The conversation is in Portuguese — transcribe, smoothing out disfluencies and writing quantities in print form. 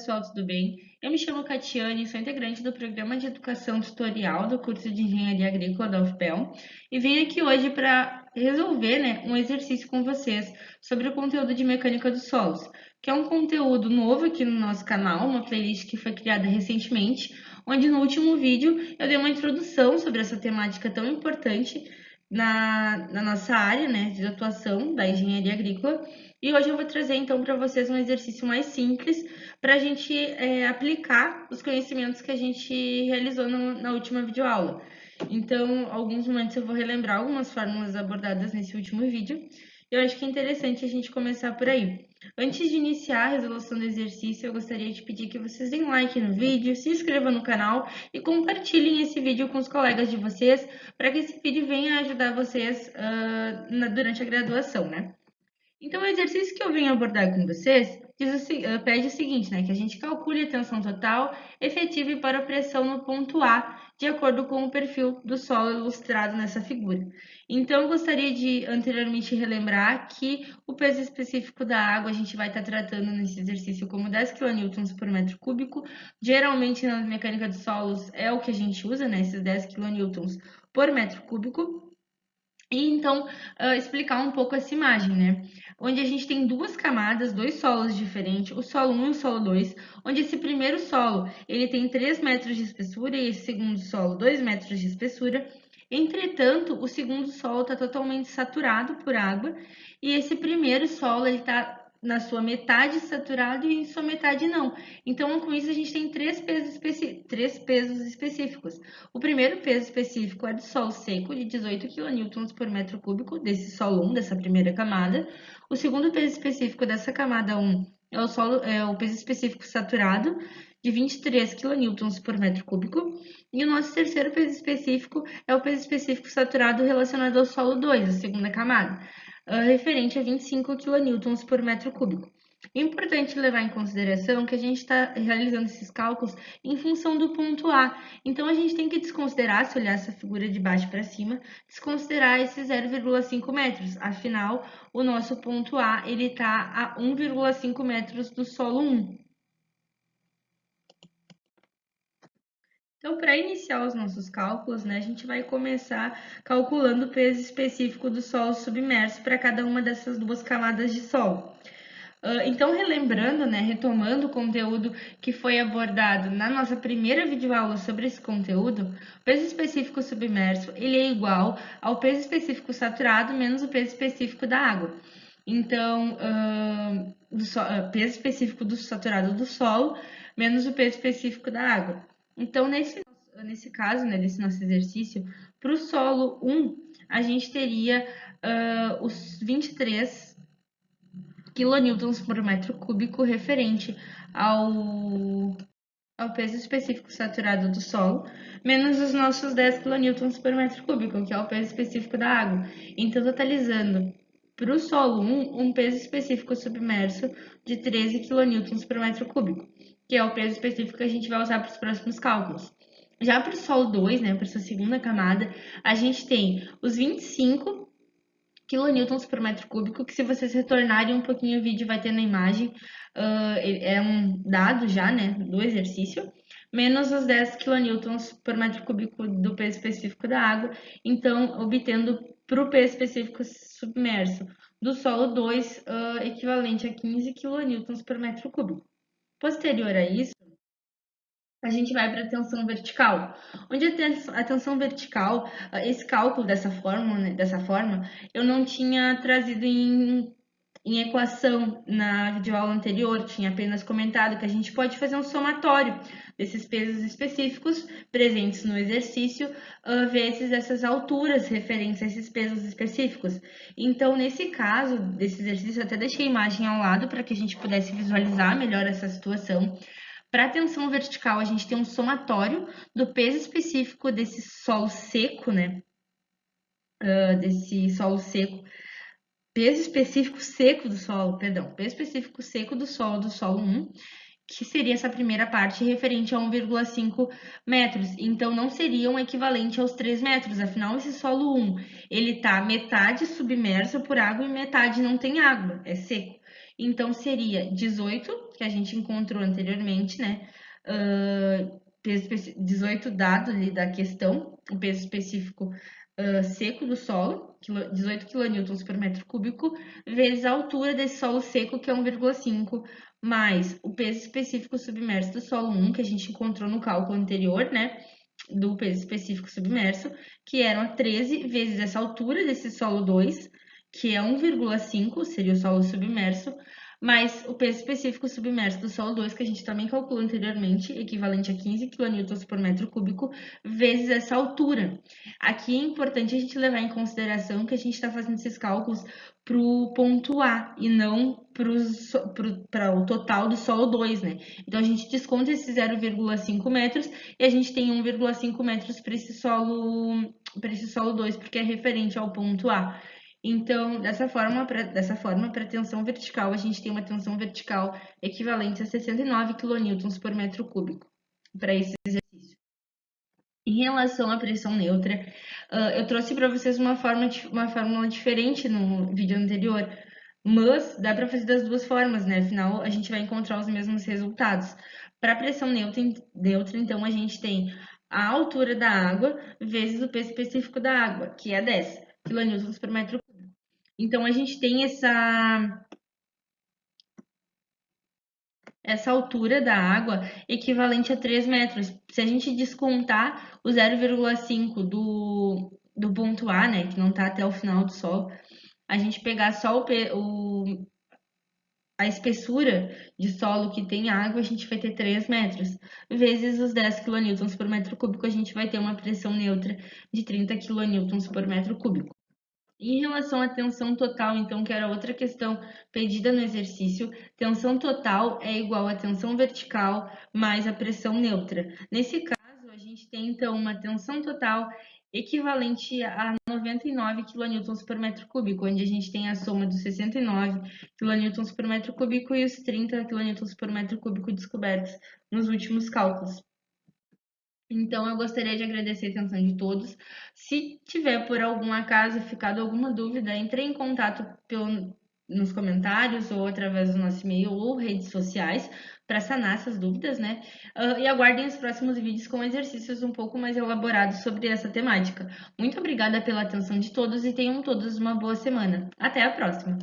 pessoal, tudo bem? Eu me chamo Catiane, sou integrante do programa de educação tutorial do curso de Engenharia Agrícola da UFPEL e venho aqui hoje para resolver, um exercício com vocês sobre o conteúdo de mecânica dos solos, que é um conteúdo novo aqui no nosso canal, uma playlist que foi criada recentemente, onde no último vídeo eu dei uma introdução sobre essa temática tão importante na nossa área, de atuação da engenharia agrícola. E hoje eu vou trazer então para vocês um exercício mais simples para a gente aplicar os conhecimentos que a gente realizou na última videoaula. Então, alguns momentos eu vou relembrar algumas fórmulas abordadas nesse último vídeo. Eu acho que é interessante a gente começar por aí. Antes de iniciar a resolução do exercício, eu gostaria de pedir que vocês deem like no vídeo, se inscrevam no canal e compartilhem esse vídeo com os colegas de vocês, para que esse vídeo venha ajudar vocês durante a graduação, Então, o exercício que eu venho abordar com vocês pede o seguinte, que a gente calcule a tensão total efetiva e para a pressão no ponto A, de acordo com o perfil do solo ilustrado nessa figura. Então, eu gostaria de anteriormente relembrar que o peso específico da água a gente vai estar tratando nesse exercício como 10 kN por metro cúbico. Geralmente, na mecânica dos solos, é o que a gente usa, esses 10 kN por metro cúbico. E então, explicar um pouco essa imagem, Onde a gente tem duas camadas, dois solos diferentes, o solo 1 e o solo 2, onde esse primeiro solo ele tem 3 metros de espessura e esse segundo solo 2 metros de espessura. Entretanto, o segundo solo está totalmente saturado por água e esse primeiro solo ele está na sua metade saturado e em sua metade não. Então, com isso, a gente tem três pesos específicos. O primeiro peso específico é do solo seco, de 18 kN por metro cúbico, desse solo 1, dessa primeira camada. O segundo peso específico dessa camada 1 é o peso específico saturado, de 23 kN por metro cúbico. E o nosso terceiro peso específico é o peso específico saturado relacionado ao solo 2, a segunda camada, referente a 25 kN por metro cúbico. É importante levar em consideração que a gente está realizando esses cálculos em função do ponto A. Então, a gente tem que desconsiderar, se olhar essa figura de baixo para cima, desconsiderar esses 0,5 metros. Afinal, o nosso ponto A está a 1,5 metros do solo 1. Então, para iniciar os nossos cálculos, a gente vai começar calculando o peso específico do solo submerso para cada uma dessas duas camadas de solo. Então, relembrando, retomando o conteúdo que foi abordado na nossa primeira videoaula sobre esse conteúdo, o peso específico submerso ele é igual ao peso específico saturado menos o peso específico da água. Então, peso específico do saturado do solo menos o peso específico da água. Então, nesse caso, nesse nosso exercício, para o solo 1, a gente teria os 23 quilonewtons por metro cúbico referente ao peso específico saturado do solo, menos os nossos 10 quilonewtons por metro cúbico, que é o peso específico da água. Então, totalizando para o solo 1, um peso específico submerso de 13 quilonewtons por metro cúbico, que é o peso específico que a gente vai usar para os próximos cálculos. Já para o solo 2, para essa segunda camada, a gente tem os 25 quilonewtons por metro cúbico, que se vocês retornarem um pouquinho o vídeo vai ter na imagem, é um dado já, do exercício, menos os 10 quilonewtons por metro cúbico do peso específico da água, então obtendo para o peso específico submerso do solo 2, equivalente a 15 quilonewtons por metro cúbico. Posterior a isso, a gente vai para a tensão vertical, onde a tensão vertical, esse cálculo dessa forma, eu não tinha trazido em equação na videoaula anterior, tinha apenas comentado que a gente pode fazer um somatório desses pesos específicos presentes no exercício, vezes essas alturas referentes a esses pesos específicos. Então, nesse caso, desse exercício, eu até deixei a imagem ao lado para que a gente pudesse visualizar melhor essa situação. Para a tensão vertical, a gente tem um somatório do peso específico desse solo seco, desse solo seco, peso específico seco do solo, peso específico seco do solo 1, que seria essa primeira parte referente a 1,5 metros. Então, não seria um equivalente aos 3 metros, afinal, esse solo 1, ele está metade submerso por água e metade não tem água, é seco. Então, seria 18, que a gente encontrou anteriormente, né? 18 dado ali da questão, o peso específico seco do solo, 18 quilonewtons por metro cúbico, vezes a altura desse solo seco, que é 1,5, mais o peso específico submerso do solo 1, que a gente encontrou no cálculo anterior, né? Do peso específico submerso, que eram 13 vezes essa altura desse solo 2, que é 1,5, seria o solo submerso, mais o peso específico submerso do solo 2, que a gente também calculou anteriormente, equivalente a 15 kN por metro cúbico, vezes essa altura. Aqui é importante a gente levar em consideração que a gente está fazendo esses cálculos para o ponto A e não para o total do solo 2, né? Então, a gente desconta esse 0,5 metros e a gente tem 1,5 metros para esse solo 2, porque é referente ao ponto A. Então, dessa forma, para tensão vertical, a gente tem uma tensão vertical equivalente a 69 kN por metro cúbico para esse exercício. Em relação à pressão neutra, eu trouxe para vocês uma fórmula diferente no vídeo anterior, mas dá para fazer das duas formas, né? Afinal, a gente vai encontrar os mesmos resultados. Para a pressão neutra, então, a gente tem a altura da água vezes o peso específico da água, que é 10 kN por metro cúbico. Então, a gente tem essa altura da água equivalente a 3 metros. Se a gente descontar o 0,5 do ponto A, né, que não está até o final do solo, a gente pegar só a espessura de solo que tem água, a gente vai ter 3 metros. Vezes os 10 kN por metro cúbico, a gente vai ter uma pressão neutra de 30 kN por metro cúbico. Em relação à tensão total, então, que era outra questão pedida no exercício, tensão total é igual a tensão vertical mais a pressão neutra. Nesse caso, a gente tem, então, uma tensão total equivalente a 99 kN por metro cúbico, onde a gente tem a soma dos 69 kN por metro cúbico e os 30 kN por metro cúbico descobertos nos últimos cálculos. Então, eu gostaria de agradecer a atenção de todos. Se tiver, por algum acaso, ficado alguma dúvida, entre em contato nos comentários ou através do nosso e-mail ou redes sociais para sanar essas dúvidas, né? E aguardem os próximos vídeos com exercícios um pouco mais elaborados sobre essa temática. Muito obrigada pela atenção de todos e tenham todos uma boa semana. Até a próxima!